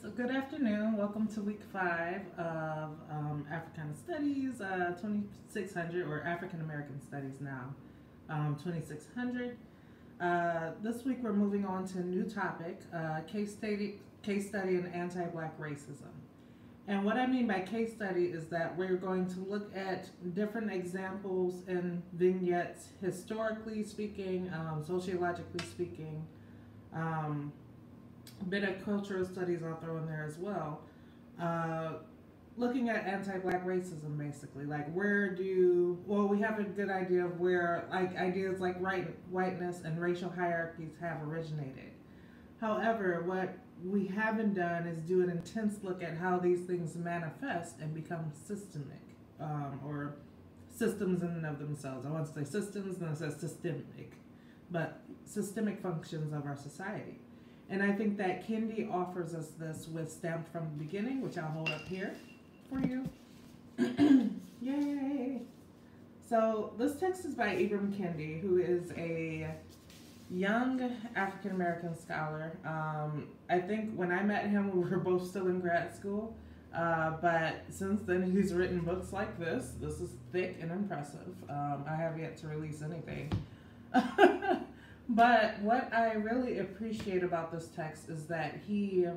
So good afternoon. Welcome to week 5 of Africana Studies 2600, or African American Studies now, 2600. This week we're moving on to a new topic, case study in anti-black racism. And what I mean by case study is that we're going to look at different examples and vignettes, historically speaking, sociologically speaking, a bit of cultural studies I'll throw in there as well. Looking at anti-black racism, basically, like we have a good idea of where like ideas like whiteness and racial hierarchies have originated. However, what we haven't done is do an intense look at how these things manifest and become systemic, or systems in and of themselves. I want to say systems, and it says systemic, but systemic functions of our society. And I think that Kendi offers us this with Stamped from the Beginning, which I'll hold up here for you. Yay! So this text is by Ibram Kendi, who is a young African American scholar. I think when I met him, we were both still in grad school. But since then, he's written books like this. This is thick and impressive. I have yet to release anything. But what I really appreciate about this text is that he's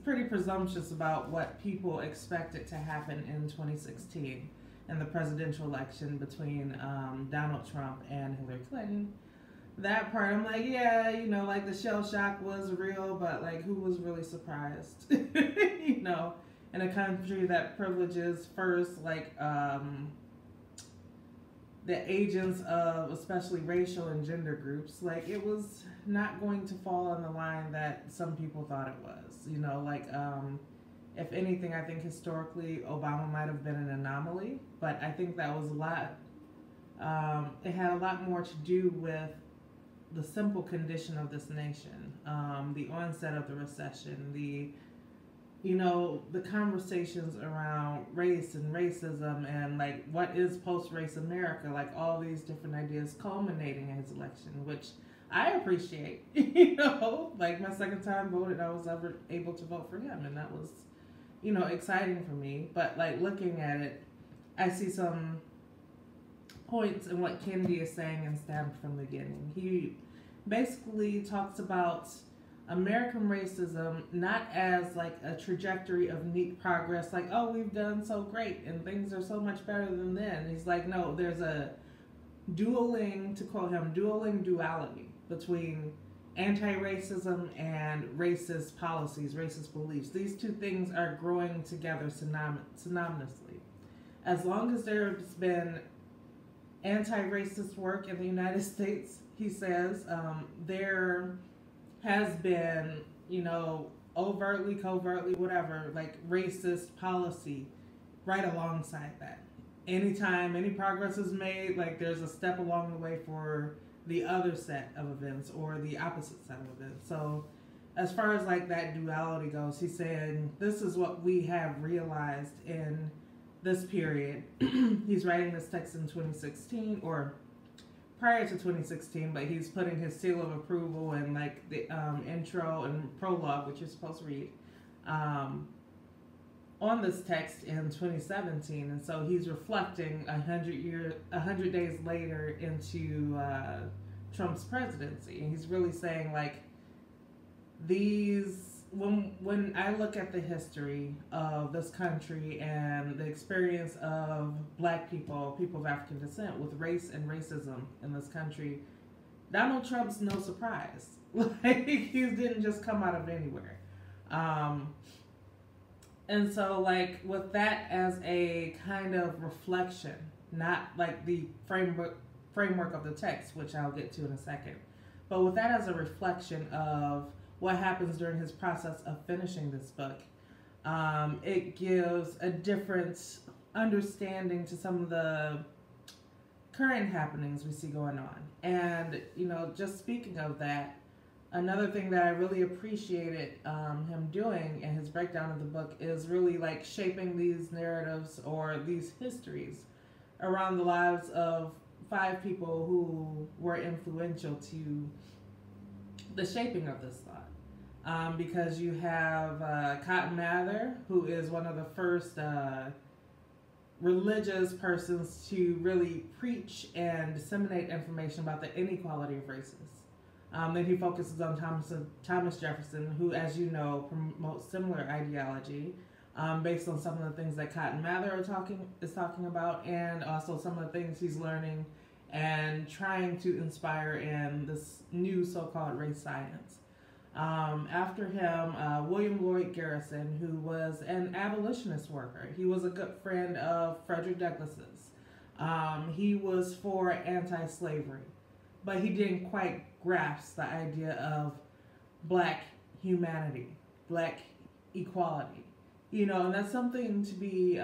pretty presumptuous about what people expected to happen in 2016 in the presidential election between Donald Trump and Hillary Clinton. That part, I'm like, yeah, like the shell shock was real, but like, who was really surprised? In a country that privileges first, like, the agents of especially racial and gender groups, like it was not going to fall on the line that some people thought it was. If anything, I think historically Obama might have been an anomaly, but I think that was a lot, it had a lot more to do with the simple condition of this nation, the onset of the recession, the conversations around race and racism and like what is post-race America, like all these different ideas culminating in his election, which I appreciate. Like my second time voted, I was ever able to vote for him, and that was, exciting for me. But like looking at it, I see some points in what Kendi is saying in Stamped from the Beginning. He basically talks about American racism not as like a trajectory of neat progress, like, oh, we've done so great and things are so much better than then. He's like, no, there's a dueling, to quote him, duality between anti-racism and racist policies, racist beliefs. These two things are growing together synonymously. As long as there's been anti-racist work in the United States, he says, there has been, overtly, covertly, whatever, like racist policy right alongside that. Anytime any progress is made, like there's a step along the way for the other set of events or the opposite set of events. So as far as like that duality goes, he's saying this is what we have realized in this period. He's writing this text in 2016, or prior to 2016, but he's putting his seal of approval and like the intro and prologue, which you're supposed to read, on this text in 2017, and so he's reflecting 100 days later into Trump's presidency, and he's really saying like when I look at the history of this country and the experience of black people of African descent with race and racism in this country, Donald Trump's no surprise. Like, he didn't just come out of anywhere. And so, like, with that as a kind of reflection, not like the framework of the text, which I'll get to in a second, but with that as a reflection of what happens during his process of finishing this book, it gives a different understanding to some of the current happenings we see going on. And, just speaking of that, another thing that I really appreciated him doing in his breakdown of the book is really like shaping these narratives or these histories around the lives of 5 people who were influential to the shaping of this thought. because you have Cotton Mather, who is one of the first religious persons to really preach and disseminate information about the inequality of races. Then he focuses on Thomas Jefferson, who, as you know, promotes similar ideology based on some of the things that Cotton Mather is talking about, and also some of the things he's learning and trying to inspire in this new so-called race science. After him, William Lloyd Garrison, who was an abolitionist worker. He was a good friend of Frederick Douglass's. He was for anti-slavery, but he didn't quite grasp the idea of black humanity, black equality. You know, and that's something to be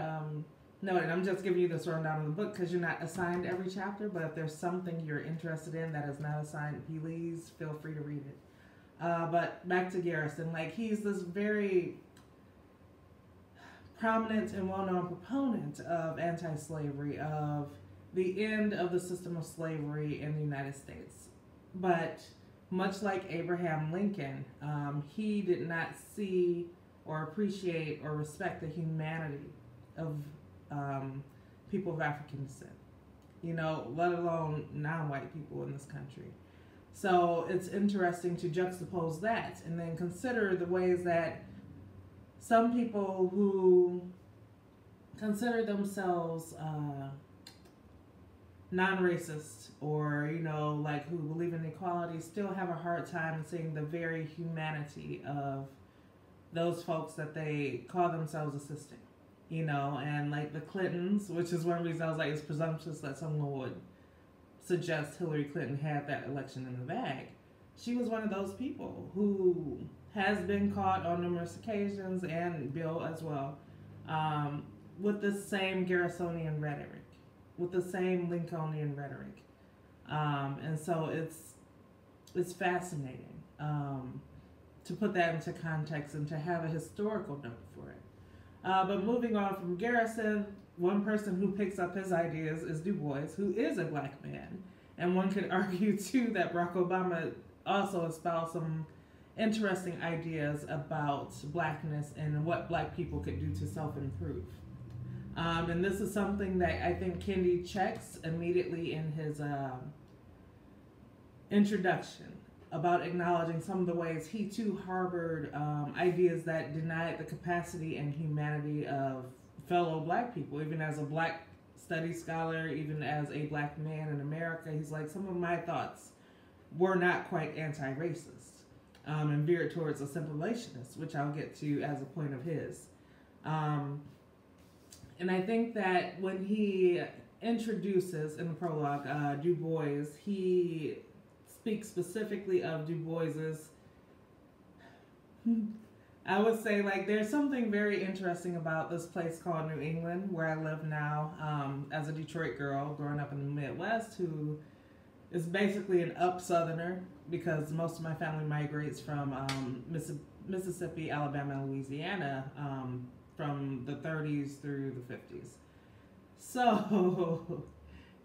noted. I'm just giving you this rundown of the book because you're not assigned every chapter, but if there's something you're interested in that is not assigned, please feel free to read it. But back to Garrison, like he's this very prominent and well-known proponent of anti-slavery, of the end of the system of slavery in the United States. But much like Abraham Lincoln, he did not see or appreciate or respect the humanity of people of African descent, you know, let alone non-white people in this country. So it's interesting to juxtapose that and then consider the ways that some people who consider themselves non-racist or, you know, like who believe in equality still have a hard time seeing the very humanity of those folks that they call themselves assisting, you know, and like the Clintons, which is one reason I was like, it's presumptuous that someone would suggest Hillary Clinton had that election in the bag. She was one of those people who has been caught on numerous occasions, and Bill as well, with the same Garrisonian rhetoric, with the same Lincolnian rhetoric. And so it's fascinating to put that into context and to have a historical note for it. But moving on from Garrison, one person who picks up his ideas is Du Bois, who is a black man. And one could argue, too, that Barack Obama also espoused some interesting ideas about blackness and what black people could do to self-improve. And this is something that I think Kendi checks immediately in his introduction about acknowledging some of the ways he, too, harbored ideas that denied the capacity and humanity of fellow black people. Even as a black studies scholar, even as a black man in America, he's like, some of my thoughts were not quite anti-racist and veered towards assimilationist, which I'll get to as a point of his. And I think that when he introduces in the prologue Du Bois, he speaks specifically of Du Bois's I would say, like, there's something very interesting about this place called New England, where I live now, as a Detroit girl growing up in the Midwest, who is basically an up-southerner, because most of my family migrates from Mississippi, Alabama, and Louisiana from the 30s through the 50s. So,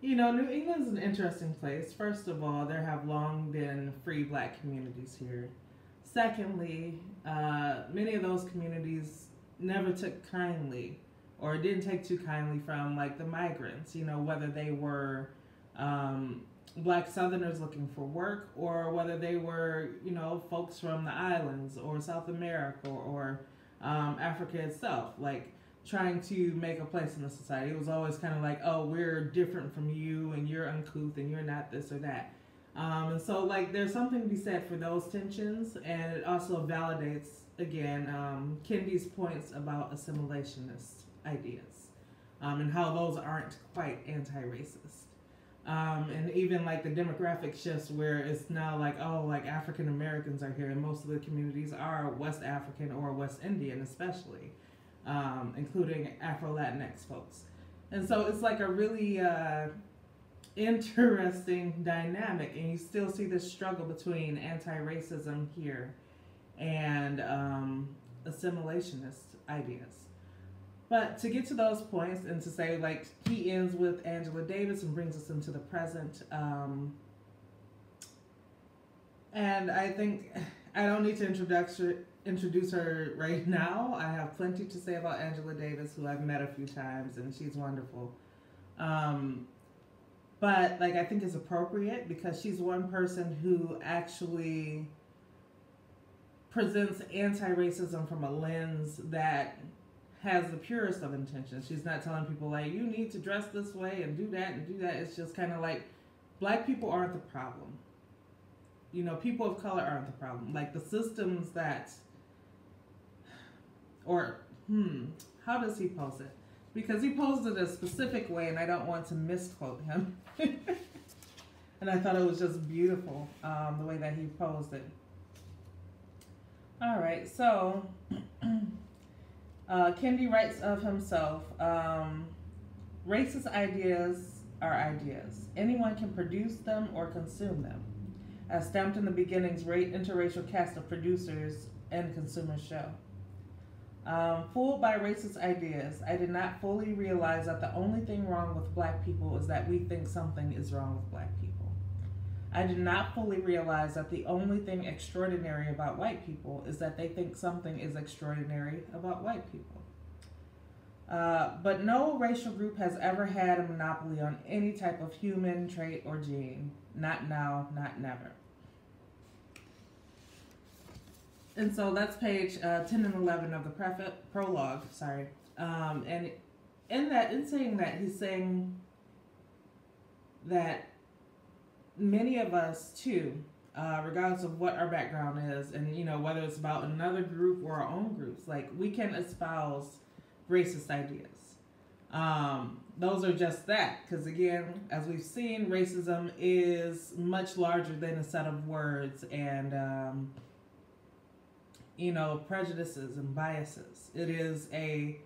you know, New England's an interesting place. First of all, there have long been free black communities here. Secondly, many of those communities never took kindly or didn't take too kindly from, like, the migrants, you know, whether they were black Southerners looking for work or whether they were, you know, folks from the islands or South America or Africa itself, like, trying to make a place in the society. It was always kind of like, oh, we're different from you and you're uncouth and you're not this or that. And so, like, there's something to be said for those tensions, and it also validates, again, Kendi's points about assimilationist ideas, and how those aren't quite anti-racist. And even, like, the demographic shifts where it's now like, oh, like, African Americans are here, and most of the communities are West African or West Indian especially, including Afro-Latinx folks. And so it's like a really interesting dynamic, and you still see this struggle between anti-racism here and assimilationist ideas. But to get to those points and to say, like, he ends with Angela Davis and brings us into the present, and I think I don't need to introduce her right now. I have plenty to say about Angela Davis, who I've met a few times, and she's wonderful. Um, but like I think it's appropriate because she's one person who actually presents anti-racism from a lens that has the purest of intentions. She's not telling people like you need to dress this way and do that and do that. It's just kind of like black people aren't the problem. You know, people of color aren't the problem. Like the systems that, or how does he pose it? Because he posed it a specific way, and I don't want to misquote him. And I thought it was just beautiful the way that he posed it. All right, so Kendi writes of himself, racist ideas are ideas. Anyone can produce them or consume them. As stamped in the beginnings, interracial cast of producers and consumers show. Fooled by racist ideas, I did not fully realize that the only thing wrong with black people is that we think something is wrong with black people. I did not fully realize that the only thing extraordinary about white people is that they think something is extraordinary about white people. But no racial group has ever had a monopoly on any type of human trait or gene. Not now, not never. And so that's page 10 and 11 of the prologue. Sorry. And in saying that, he's saying that many of us too, regardless of what our background is, and you know whether it's about another group or our own groups, like we can espouse racist ideas. Those are just that, because again, as we've seen, racism is much larger than a set of words and you know, prejudices and biases. It is a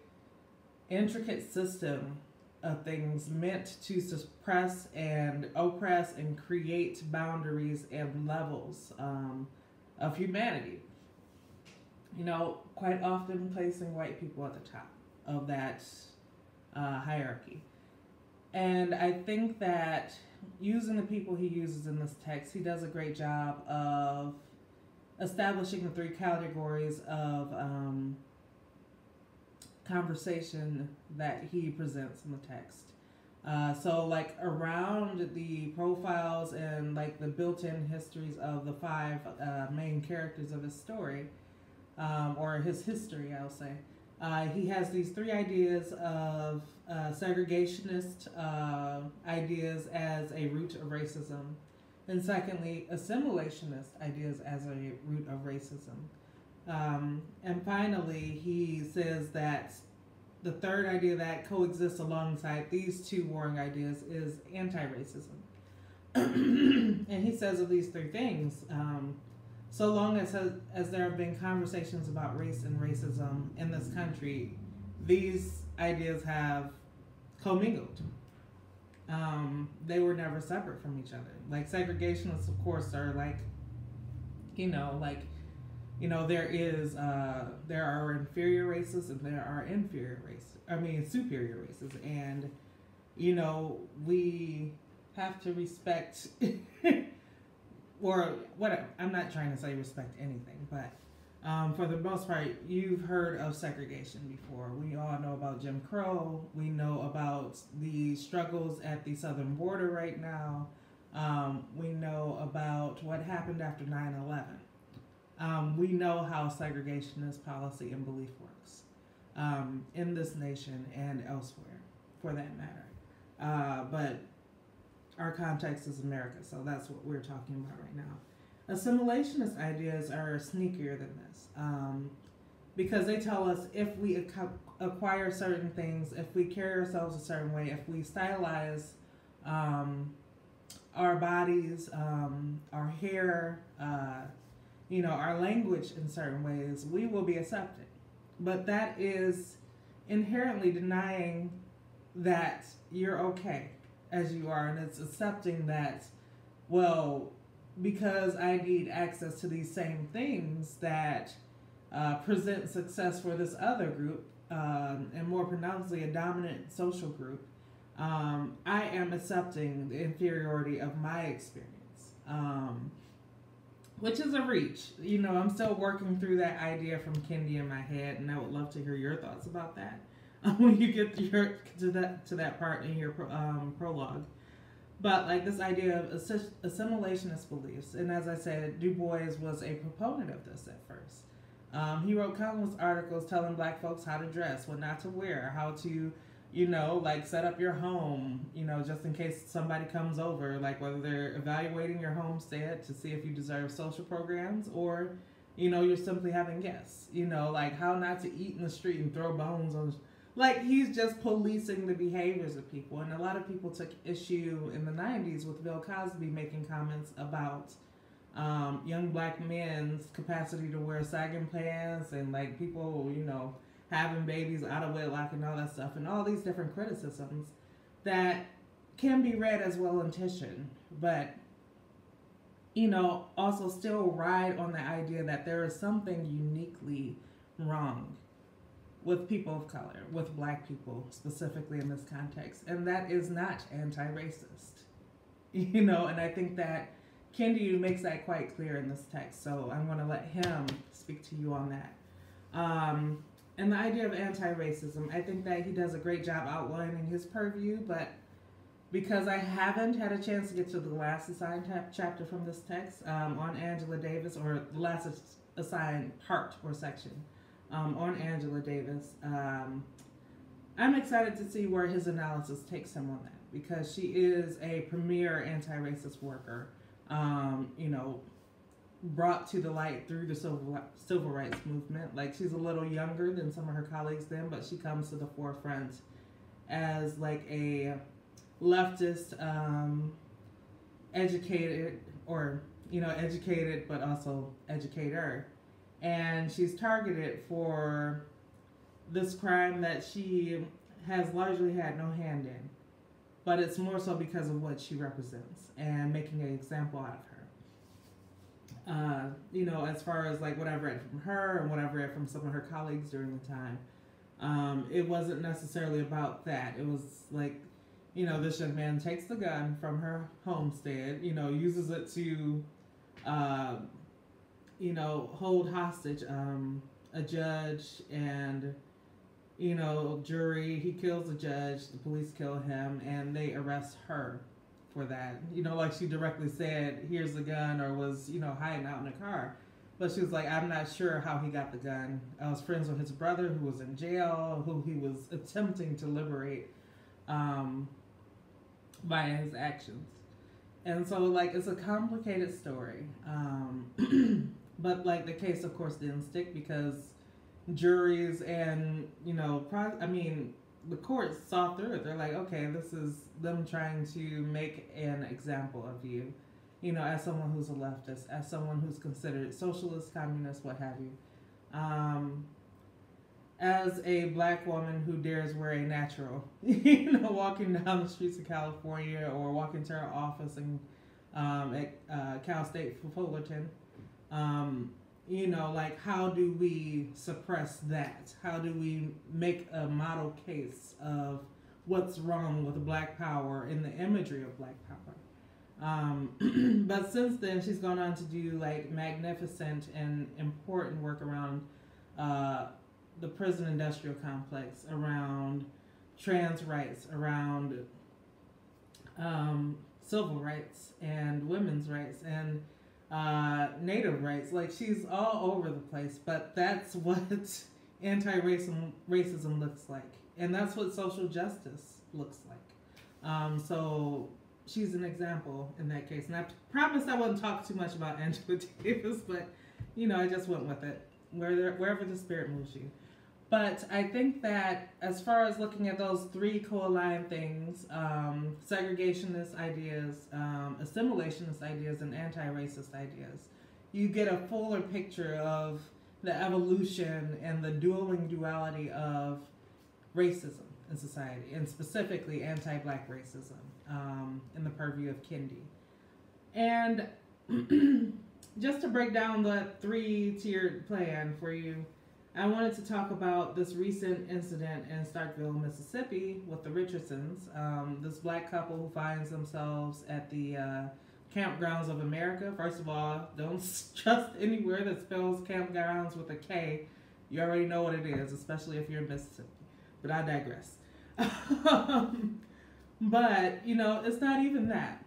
intricate system of things meant to suppress and oppress and create boundaries and levels of humanity. You know, quite often placing white people at the top of that hierarchy. And I think that using the people he uses in this text, he does a great job of establishing the three categories of conversation that he presents in the text. So like around the profiles and like the built-in histories of the five main characters of his story, or his history, I'll say, he has these three ideas of segregationist ideas as a root of racism. And secondly, assimilationist ideas as a root of racism. And finally, he says that the third idea that coexists alongside these two warring ideas is anti-racism. And he says of these three things, so long as there have been conversations about race and racism in this country, these ideas have commingled. They were never separate from each other. Like segregationists, of course, are like, there are inferior races and there are superior races. And, you know, we have to respect, or whatever. I'm not trying to say respect anything, but for the most part, you've heard of segregation before. We all know about Jim Crow. We know about the struggles at the southern border right now. We know about what happened after 9/11. We know how segregationist policy and belief works in this nation and elsewhere, for that matter. But our context is America, so that's what we're talking about right now. Assimilationist ideas are sneakier than this because they tell us if we acquire certain things, if we carry ourselves a certain way, if we stylize our bodies, our hair, our language in certain ways, we will be accepted. But that is inherently denying that you're okay as you are, and it's accepting that, well, because I need access to these same things that present success for this other group, and more pronouncedly a dominant social group, I am accepting the inferiority of my experience. which is a reach. You know, I'm still working through that idea from Kendi in my head, and I would love to hear your thoughts about that when you get to that part in your prologue. But like this idea of assimilationist beliefs, and as I said, Du Bois was a proponent of this at first. He wrote countless articles telling black folks how to dress, what not to wear, how to, you know, like set up your home, you know, just in case somebody comes over, like whether they're evaluating your homestead to see if you deserve social programs or, you know, you're simply having guests, you know, like how not to eat in the street and throw bones on. Like he's just policing the behaviors of people. And a lot of people took issue in the 90s with Bill Cosby making comments about young black men's capacity to wear sagging pants and like people, you know, having babies out of wedlock and all that stuff, and all these different criticisms that can be read as well intentioned, but you know, also still ride on the idea that there is something uniquely wrong with people of color, with black people specifically in this context, and that is not anti-racist. You know, and I think that Kendi makes that quite clear in this text, so I'm going to let him speak to you on that. And the idea of anti-racism, I think that he does a great job outlining his purview, but because I haven't had a chance to get to the last assigned chapter from this text on Angela Davis, or the last assigned part or section on Angela Davis, I'm excited to see where his analysis takes him on that, because she is a premier anti-racist worker, you know, brought to the light through the civil rights movement. Like she's a little younger than some of her colleagues then, but she comes to the forefront as like a leftist, educated, or you know, educated but also educator, and she's targeted for this crime that she has largely had no hand in, but it's more so because of what she represents and making an example out of her. You know, as far as like what I've read from her and what I've read from some of her colleagues during the time, it wasn't necessarily about that. It was like, you know, this young man takes the gun from her homestead, you know, uses it to, you know, hold hostage a judge and, you know, jury. He kills the judge, the police kill him, and they arrest her for that. You know, like she directly said, here's the gun, or was, you know, hiding out in the car. But she was like, I'm not sure how he got the gun. I was friends with his brother who was in jail, who he was attempting to liberate by his actions. And so, like, it's a complicated story. But, like, the case, of course, didn't stick because juries and, you know, the courts saw through it. They're like, okay, this is them trying to make an example of you, you know, as someone who's a leftist, as someone who's considered socialist, communist, what have you. As a black woman who dares wear a natural, you know, walking down the streets of California or walking to her office in, at Cal State Fullerton, you know, like, how do we suppress that? How do we make a model case of what's wrong with black power and the imagery of black power? But since then, she's gone on to do, like, magnificent and important work around the prison industrial complex, around trans rights, around civil rights and women's rights and Native rights. Like, she's all over the place, but that's what anti-racism looks like, and that's what social justice looks like. So she's an example in that case, and I promised I wouldn't talk too much about Angela Davis, but you know, I just went with it wherever the spirit moves you. But I think that as far as looking at those three co-aligned things, segregationist ideas, assimilationist ideas, and anti-racist ideas, you get a fuller picture of the evolution and the duality of racism in society, and specifically anti-black racism in the purview of Kendi. And just to break down the three-tiered plan for you, I wanted to talk about this recent incident in Starkville, Mississippi with the Richardsons, this black couple who finds themselves at the Campgrounds of America. First of all, don't trust anywhere that spells campgrounds with a K. You already know what it is, especially if you're in Mississippi. But I digress. But, you know, it's not even that.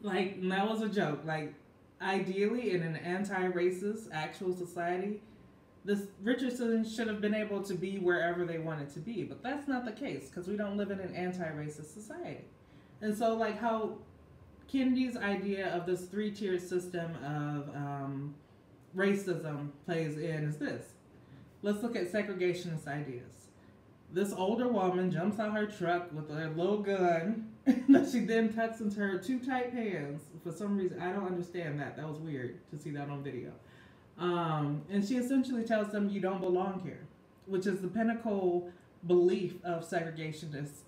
Like, that was a joke. Like, ideally, in an anti-racist actual society, this Richardsons should have been able to be wherever they wanted to be. But that's not the case, because we don't live in an anti-racist society. And so, like, how Kennedy's idea of this three-tiered system of racism plays in is this. Let's look at segregationist ideas. This older woman jumps out her truck with a little gun that she then tucks into her too tight pants. For some reason, I don't understand that. That was weird to see that on video. And she essentially tells them, you don't belong here, which is the pinnacle belief of segregationist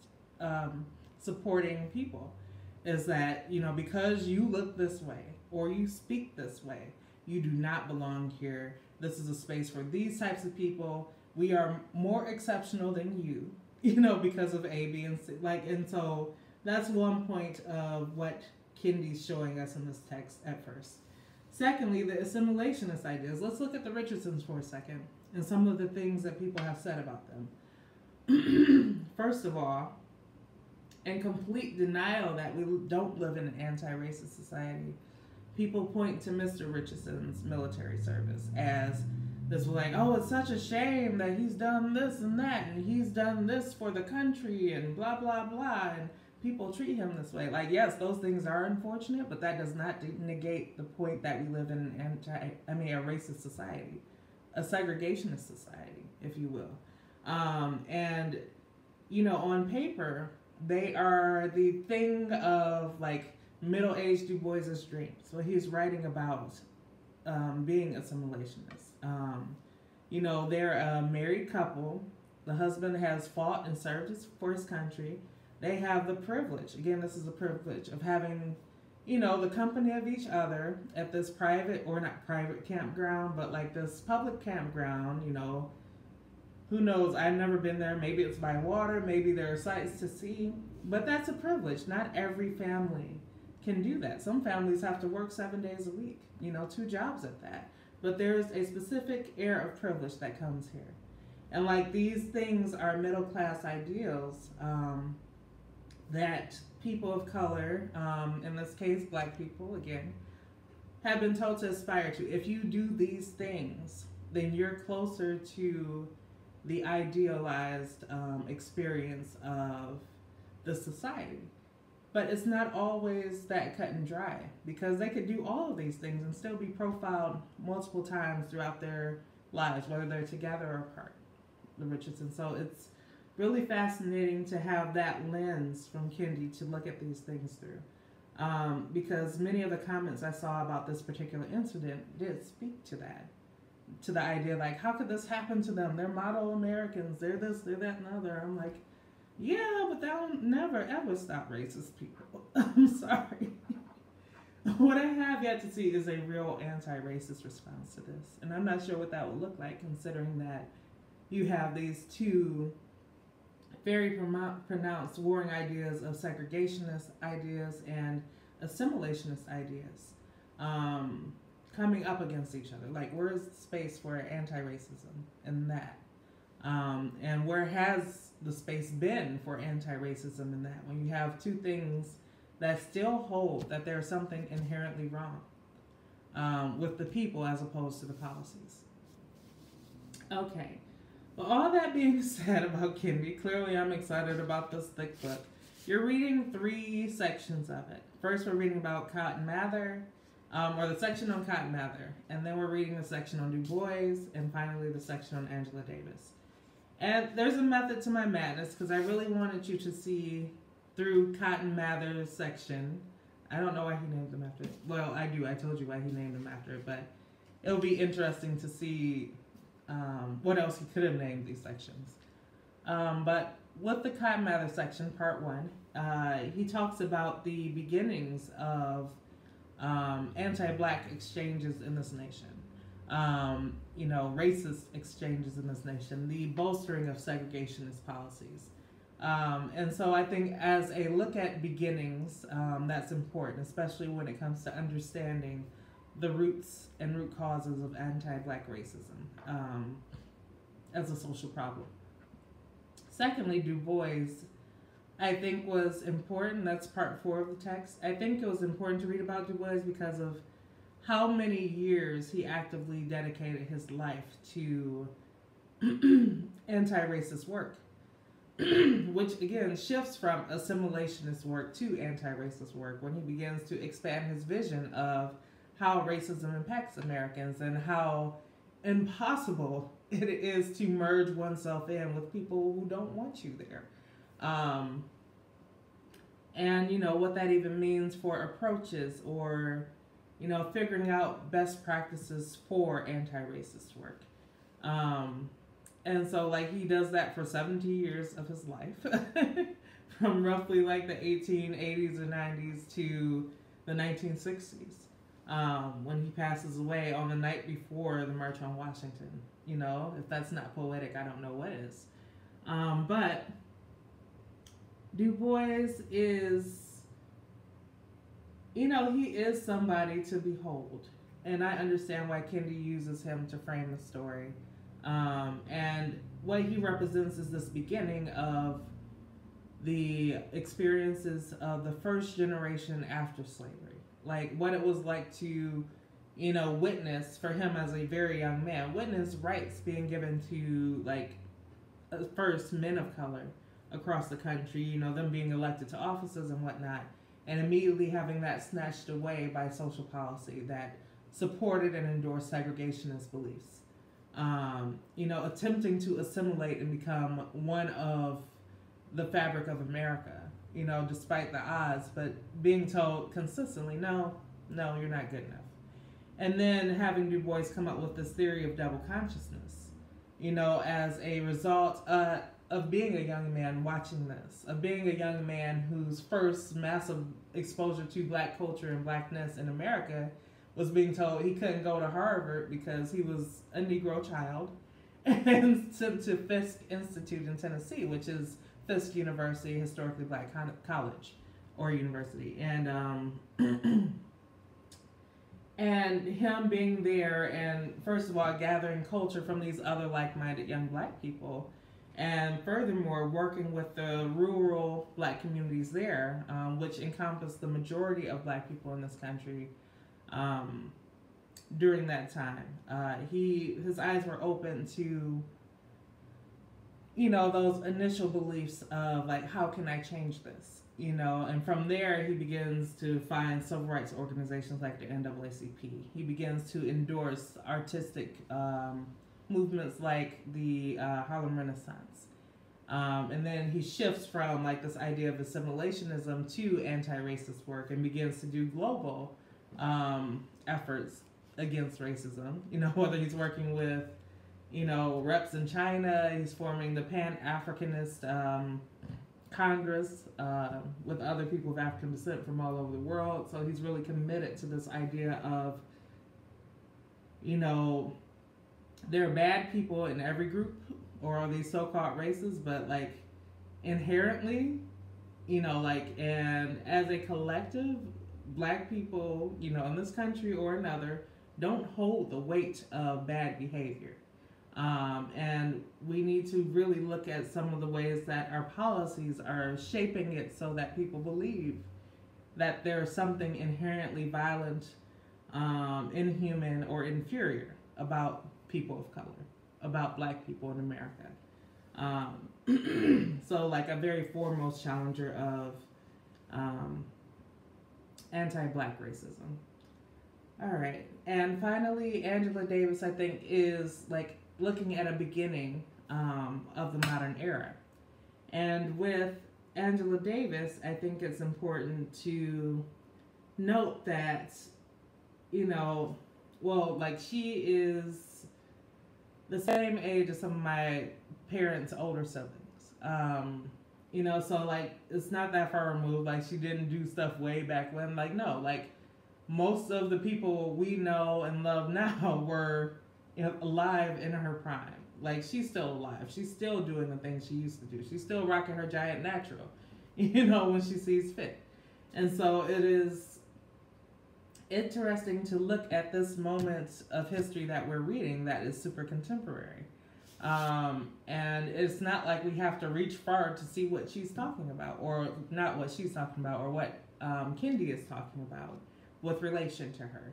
supporting people, is that, you know, because you look this way or you speak this way, you do not belong here. This is a space for these types of people. We are more exceptional than you know, because of A, B, and C. Like, and so that's one point of what Kennedy's showing us in this text at first. Secondly, the assimilationist ideas. Let's look at the Richardsons for a second and some of the things that people have said about them. First of all, in complete denial that we don't live in an anti-racist society, people point to Mr. Richardson's military service as this, like, oh, it's such a shame that he's done this and that, and he's done this for the country, and blah, blah, blah, and people treat him this way. Like, yes, those things are unfortunate, but that does not negate the point that we live in a racist society, a segregationist society, if you will. And, you know, on paper, they are the thing of, like, middle-aged Du Bois's dreams. So he's writing about being assimilationist. You know, they're a married couple. The husband has fought and served for his country. They have the privilege, again, this is a privilege, of having, you know, the company of each other at this private, or not private campground, but like this public campground, you know. Who knows? I've never been there. Maybe it's by water. Maybe there are sights to see. But that's a privilege. Not every family can do that. Some families have to work 7 days a week, you know, 2 jobs at that. But there's a specific air of privilege that comes here. And like, these things are middle class ideals that people of color, in this case black people again, have been told to aspire to. If you do these things, then you're closer to the idealized experience of the society. But it's not always that cut and dry, because they could do all of these things and still be profiled multiple times throughout their lives, whether they're together or apart, the Richardsons. So it's really fascinating to have that lens from Kennedy to look at these things through. Because many of the comments I saw about this particular incident did speak to that. To the idea, like, how could this happen to them? They're model Americans. They're this, they're that, and other. I'm like, yeah, but that will never, ever stop racist people. I'm sorry. What I have yet to see is a real anti-racist response to this. And I'm not sure what that would look like, considering that you have these two very pronounced warring ideas of segregationist ideas and assimilationist ideas coming up against each other. Like, where is the space for anti-racism in that? And where has the space been for anti-racism in that? When you have two things that still hold that there's something inherently wrong with the people as opposed to the policies. Okay. Well, all that being said about Kennedy, clearly I'm excited about this thick book. You're reading 3 sections of it. First, we're reading about Cotton Mather, or the section on Cotton Mather, and then we're reading the section on Du Bois, and finally the section on Angela Davis. And there's a method to my madness, because I really wanted you to see through Cotton Mather's section. I don't know why he named them after it. Well, I do. I told you why he named them after it, but it'll be interesting to see what else he could have named these sections. But with the Cotton Mather section, part 1, he talks about the beginnings of anti-black exchanges in this nation. You know, racist exchanges in this nation, the bolstering of segregationist policies, And so I think as a look at beginnings, that's important, especially when it comes to understanding the roots and root causes of anti-Black racism as a social problem. Secondly, Du Bois, I think, was important. That's part 4 of the text. I think it was important to read about Du Bois because of how many years he actively dedicated his life to anti-racist work, which again shifts from assimilationist work to anti-racist work when he begins to expand his vision of how racism impacts Americans and how impossible it is to merge oneself in with people who don't want you there. And, you know, what that even means for approaches or, you know, figuring out best practices for anti-racist work. And so, like, he does that for 70 years of his life, from roughly, like, the 1880s or 90s to the 1960s, when he passes away on the night before the March on Washington. You know, if that's not poetic, I don't know what is. But Du Bois is, you know, he is somebody to behold. And I understand why Kendi uses him to frame the story. And what he represents is this beginning of the experiences of the first generation after slavery. Like what it was like to, you know, witness, for him as a very young man, witness rights being given to, like, first men of color across the country, you know, them being elected to offices and whatnot, and immediately having that snatched away by social policy that supported and endorsed segregationist beliefs. You know, attempting to assimilate and become one of the fabric of America, you know, despite the odds, but being told consistently, no, you're not good enough. And then having Du Bois come up with this theory of double consciousness, you know, as a result of being a young man watching this, of being a young man whose first massive exposure to Black culture and Blackness in America was being told he couldn't go to Harvard because he was a Negro child, and sent to Fisk Institute in Tennessee, which is Fisk University, historically Black college or university. And and him being there and, first of all, gathering culture from these other like-minded young Black people, and furthermore, working with the rural Black communities there, which encompass the majority of Black people in this country during that time. His eyes were open to, you know, those initial beliefs of, like, how can I change this? You know, and from there he begins to find civil rights organizations like the NAACP. He begins to endorse artistic movements like the Harlem Renaissance. And then he shifts from, like, this idea of assimilationism to anti-racist work and begins to do global efforts against racism. You know, whether he's working with, you know, reps in China, he's forming the Pan-Africanist Congress with other people of African descent from all over the world. So he's really committed to this idea of, you know, there are bad people in every group or these so-called races, but, like, inherently, you know, like, and as a collective, Black people, you know, in this country or another, don't hold the weight of bad behavior. And we need to really look at some of the ways that our policies are shaping it so that people believe that there's something inherently violent, inhuman, or inferior about people of color, about Black people in America. So, like, a very foremost challenger of anti-Black racism. All right. And finally, Angela Davis, I think, is, like, looking at a beginning of the modern era. And with Angela Davis, I think it's important to note that, you know, well, like, she is the same age as some of my parents' older siblings. You know, so, like, it's not that far removed. Like, she didn't do stuff way back when. Like, no, like, most of the people we know and love now were alive in her prime. Like, she's still alive. She's still doing the things she used to do. She's still rocking her giant natural, when she sees fit. And so it is interesting to look at this moment of history that we're reading that is super contemporary. And it's not like we have to reach far to see what she's talking about, or not what she's talking about, or what Kendi is talking about with relation to her.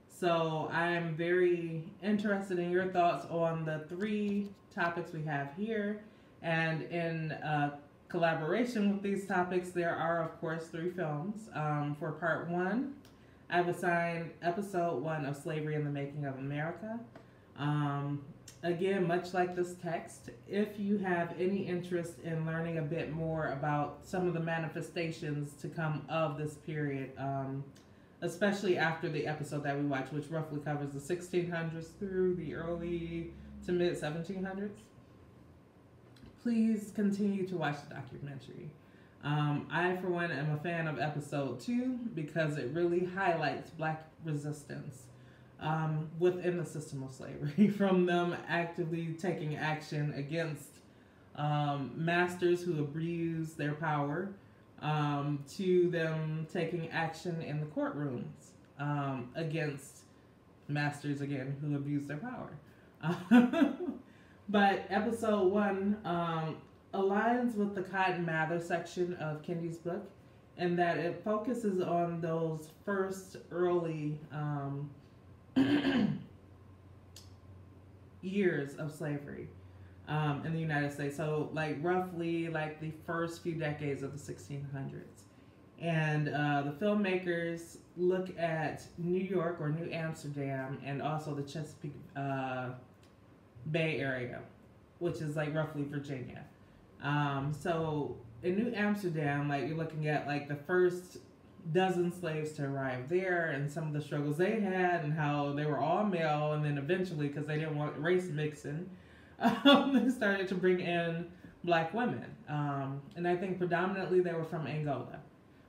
So I'm very interested in your thoughts on the 3 topics we have here. And in collaboration with these topics, there are, of course, 3 films. For part 1, I've assigned episode 1 of Slavery in the Making of America. Again, much like this text, if you have any interest in learning a bit more about some of the manifestations to come of this period, especially after the episode that we watched, which roughly covers the 1600s through the early to mid 1700s, please continue to watch the documentary. I, for one, am a fan of episode 2 because it really highlights Black resistance within the system of slavery, from them actively taking action against masters who abuse their power, to them taking action in the courtrooms against masters, again, who abuse their power. But episode 1 aligns with the Cotton Mather section of Kendi's book, in that it focuses on those first early years of slavery in the United States. So, like, roughly like the first few decades of the 1600s. And the filmmakers look at New York, or New Amsterdam, and also the Chesapeake Bay area, which is like roughly Virginia. So in New Amsterdam, like, you're looking at like the first dozen slaves to arrive there, and some of the struggles they had, and how they were all male, and then eventually, because they didn't want race mixing, they started to bring in Black women. And I think predominantly they were from Angola,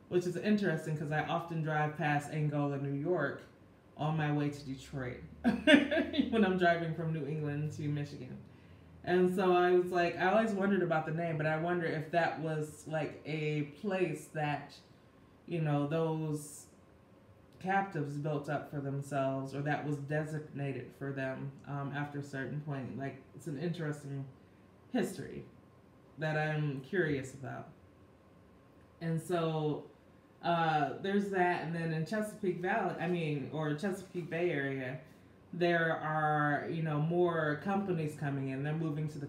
which is interesting because I often drive past Angola, New York, on my way to Detroit when I'm driving from New England to Michigan. And so I was like, I always wondered about the name, but I wonder if that was like a place that, those captives built up for themselves, or that was designated for them after a certain point. Like, it's an interesting history that I'm curious about. And so there's that. And then in Chesapeake Valley, or Chesapeake Bay area, there are, more companies coming in. They're moving to the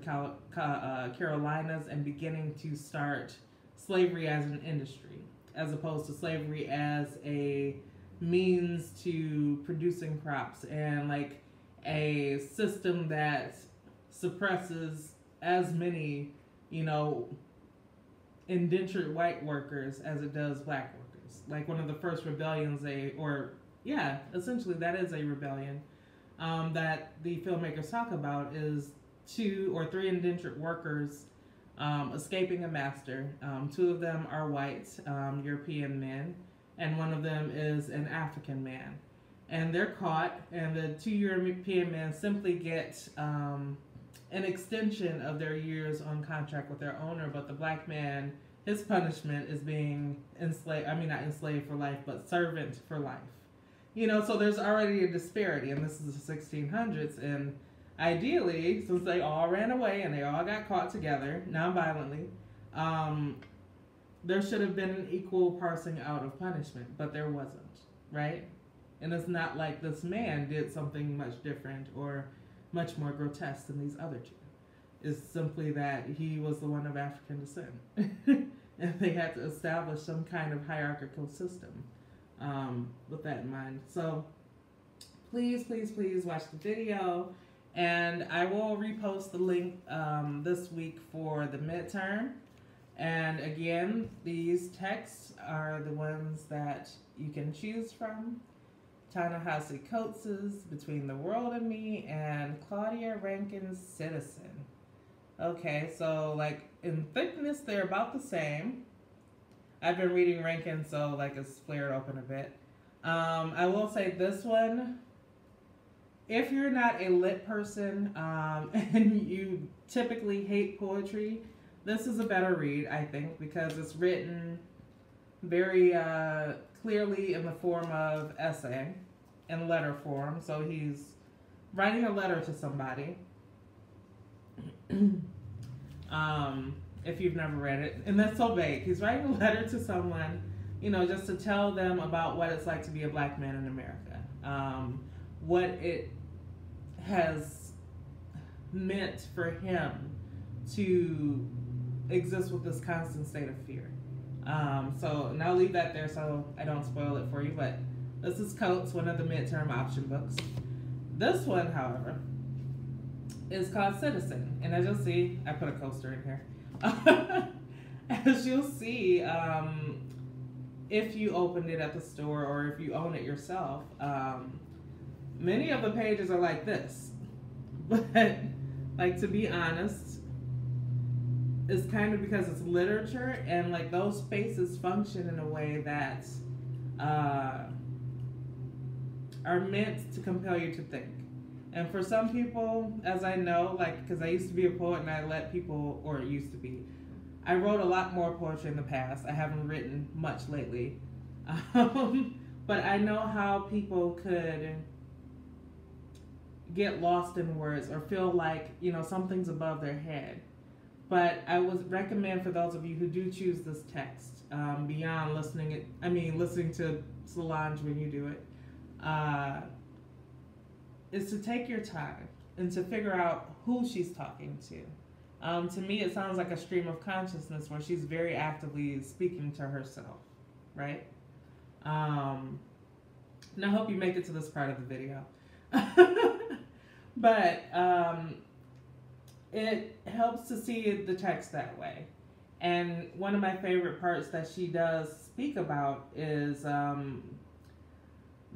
Carolinas and beginning to start slavery as an industry, as opposed to slavery as a means to producing crops, and like a system that suppresses as many, indentured white workers as it does Black workers. Like, one of the first rebellions essentially that is a rebellion that the filmmakers talk about, is 2 or 3 indentured workers escaping a master. 2 of them are white European men, and one of them is an African man. And they're caught, and the 2 European men simply get an extension of their years on contract with their owner, but the Black man, his punishment is being not enslaved for life, but servant for life. So there's already a disparity, and this is the 1600s, and ideally, since they all ran away and they all got caught together, non-violently, there should have been an equal parsing out of punishment, but there wasn't, right? And it's not like this man did something much different or much more grotesque than these other 2. It's simply that he was the one of African descent. And they had to establish some kind of hierarchical system with that in mind. So please, please, please watch the video. And I will repost the link this week for the midterm. And again, these texts are the ones that you can choose from. Ta-Nehisi Coates' Between the World and Me, and Claudia Rankine's Citizen. Okay, so like in thickness, they're about the same. I've been reading Rankine, so like it's flared open a bit. I will say this one if you're not a lit person and you typically hate poetry, this is a better read, I think, because it's written very clearly in the form of essay in letter form. So he's writing a letter to somebody. If you've never read it, and that's so vague. He's writing a letter to someone, you know, just to tell them about what it's like to be a black man in America. What it has meant for him to exist with this constant state of fear. So, and I'll leave that there so I don't spoil it for you, but this is Coates, one of the midterm option books. This one, however, is called Citizen, and as you'll see, I put a coaster in here. As you'll see, if you opened it at the store or if you own it yourself, many of the pages are like this. But, like, to be honest, it's kind of because it's literature, and like those spaces function in a way that are meant to compel you to think. And for some people, as I know, like, because I used to be a poet and I let people, or it used to be, I wrote a lot more poetry in the past. I haven't written much lately. But I know how people could get lost in words or feel like, you know, something's above their head. But I would recommend for those of you who do choose this text, beyond listening to Solange when you do it, is to take your time and to figure out who she's talking to. To me, it sounds like a stream of consciousness where she's very actively speaking to herself, right? And I hope you make it to this part of the video. But it helps to see the text that way. And one of my favorite parts that she does speak about is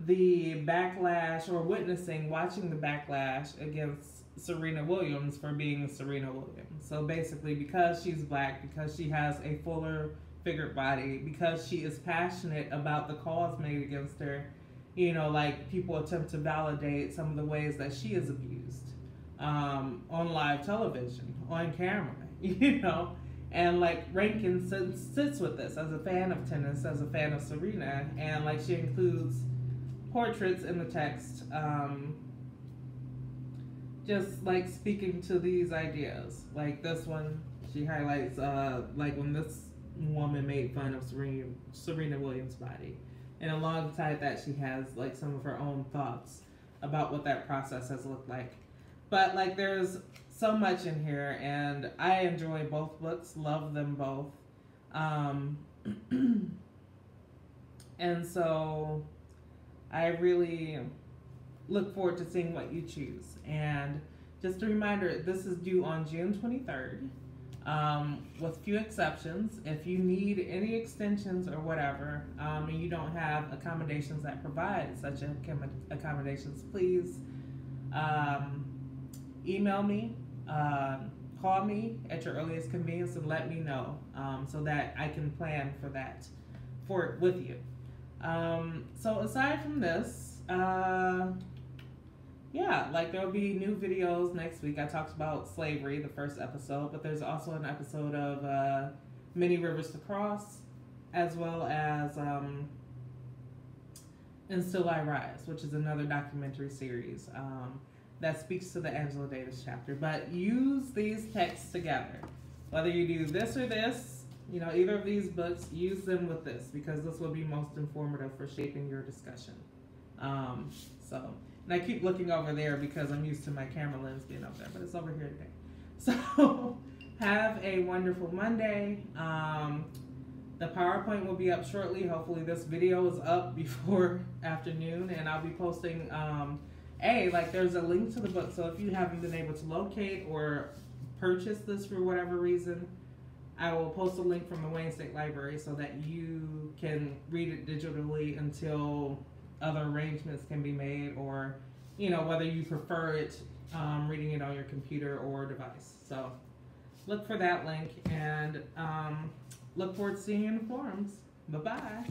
the backlash, or watching the backlash against Serena Williams for being Serena Williams. So basically, because she's black, because she has a fuller figured body, because she is passionate about the cause made against her, you know, like people attempt to validate some of the ways that she is abused on live television, on camera, you know. And like Rankin sits with this as a fan of tennis, as a fan of Serena, and like she includes portraits in the text, just like speaking to these ideas. Like this one, she highlights like when this woman made fun of Serena Williams' body, and alongside that she has like some of her own thoughts about what that process has looked like. But like there's so much in here, and I enjoy both books, love them both. And so I really look forward to seeing what you choose. And just a reminder, this is due on June 23rd, with few exceptions. If you need any extensions or whatever, and you don't have accommodations that provide such accommodations, please email me, call me at your earliest convenience and let me know, so that I can plan for that with you. So aside from this, yeah, like there'll be new videos next week. I talked about slavery, the first episode, but there's also an episode of Many Rivers to Cross, as well as And Still I Rise, which is another documentary series that speaks to the Angela Davis chapter. But use these texts together. Whether you do this or this, you know, either of these books, use them with this, because this will be most informative for shaping your discussion. And I keep looking over there because I'm used to my camera lens being up there, but it's over here today. So have a wonderful Monday. The PowerPoint will be up shortly. Hopefully this video is up before afternoon, and I'll be posting, there's a link to the book. So if you haven't been able to locate or purchase this for whatever reason, I will post a link from the Wayne State Library so that you can read it digitally until other arrangements can be made, or, you know, whether you prefer it reading it on your computer or device. So look for that link, and look forward to seeing you in the forums. Bye-bye.